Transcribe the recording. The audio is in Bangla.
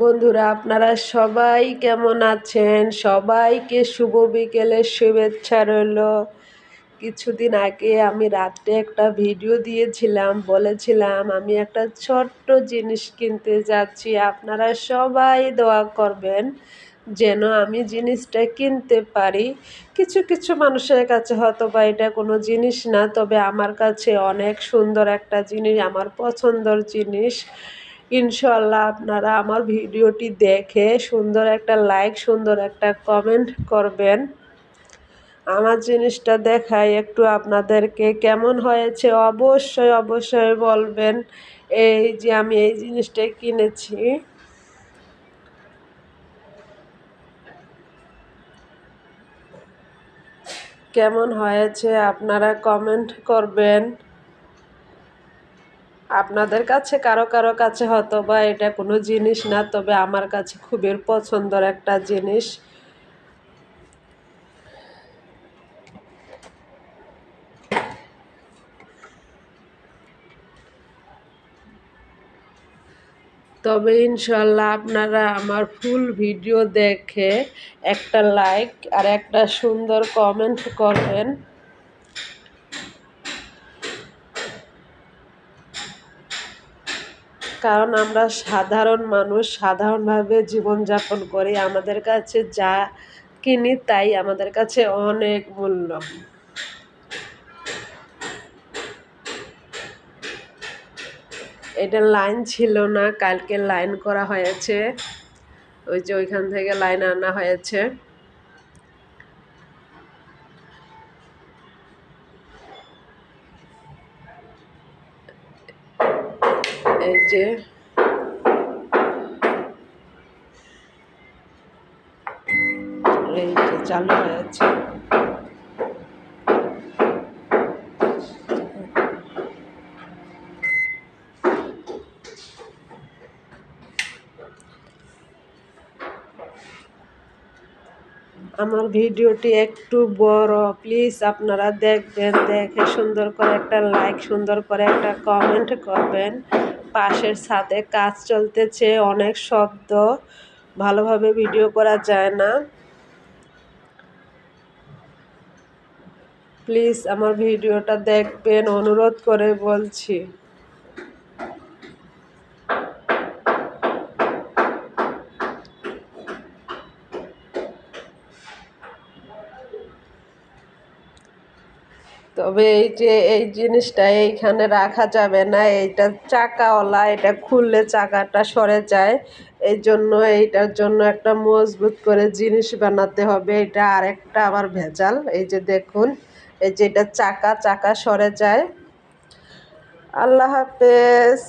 বন্ধুরা, আপনারা সবাই কেমন আছেন? সবাইকে শুভ বিকেলের শুভেচ্ছা রইল। কিছুদিন আগে আমি রাত্রে একটা ভিডিও দিয়েছিলাম, বলেছিলাম আমি একটা ছোট্ট জিনিস কিনতে যাচ্ছি। আপনারা সবাই দোয়া করবেন যেন আমি জিনিসটা কিনতে পারি। কিছু কিছু মানুষের কাছে হয়তো বা এটা কোনো জিনিস না, তবে আমার কাছে অনেক সুন্দর একটা জিনিস, আমার পছন্দের জিনিস। ইনশাল্লাহ আপনারা আমার ভিডিওটি দেখে সুন্দর একটা লাইক, সুন্দর একটা কমেন্ট করবেন। আমার জিনিসটা দেখাই একটু আপনাদেরকে, কেমন হয়েছে অবশ্যই অবশ্যই বলবেন। এই যে আমি এই জিনিসটা কিনেছি, কেমন হয়েছে আপনারা কমেন্ট করবেন। আপনাদের কাছে কারো কারো কাছে হয়তো বা এটা কোনো জিনিস না, তবে আমার কাছে খুবই পছন্দের একটা জিনিস। তবে ইনশাল্লাহ আপনারা আমার ফুল ভিডিও দেখে একটা লাইক আর একটা সুন্দর কমেন্ট করবেন। কারণ আমরা সাধারণ মানুষ, সাধারণভাবে জীবনযাপন করি, আমাদের কাছে যা কিনি তাই আমাদের কাছে অনেক মূল্য। এটা লাইন ছিল না, কালকে লাইন করা হয়েছে, ওই যে ওইখান থেকে লাইন আনা হয়েছে। এই যে এই যে চালু হয়েছে। আমার ভিডিওটি একটু বড়, প্লিজ আপনারা দেখবেন, দেখে সুন্দর করে একটা লাইক, সুন্দর করে একটা কমেন্ট করবেন। পাশের ছাদে কাজ চলতেছে, অনেক শব্দ, ভালোভাবে ভিডিও করা যায় না। প্লিজ আমার ভিডিওটা দেখবেন, অনুরোধ করে বলছি। তবে এই যে এই জিনিসটা এইখানে রাখা যাবে না, এইটা চাকাওয়ালা, এটা খুললে চাকাটা সরে যায়। এই জন্য এইটার জন্য একটা মজবুত করে জিনিস বানাতে হবে। এটা আরেকটা আবার ভেজাল। এই যে দেখুন, এই যে এটা চাকা সরে যায়। আল্লাহ হাফেজ।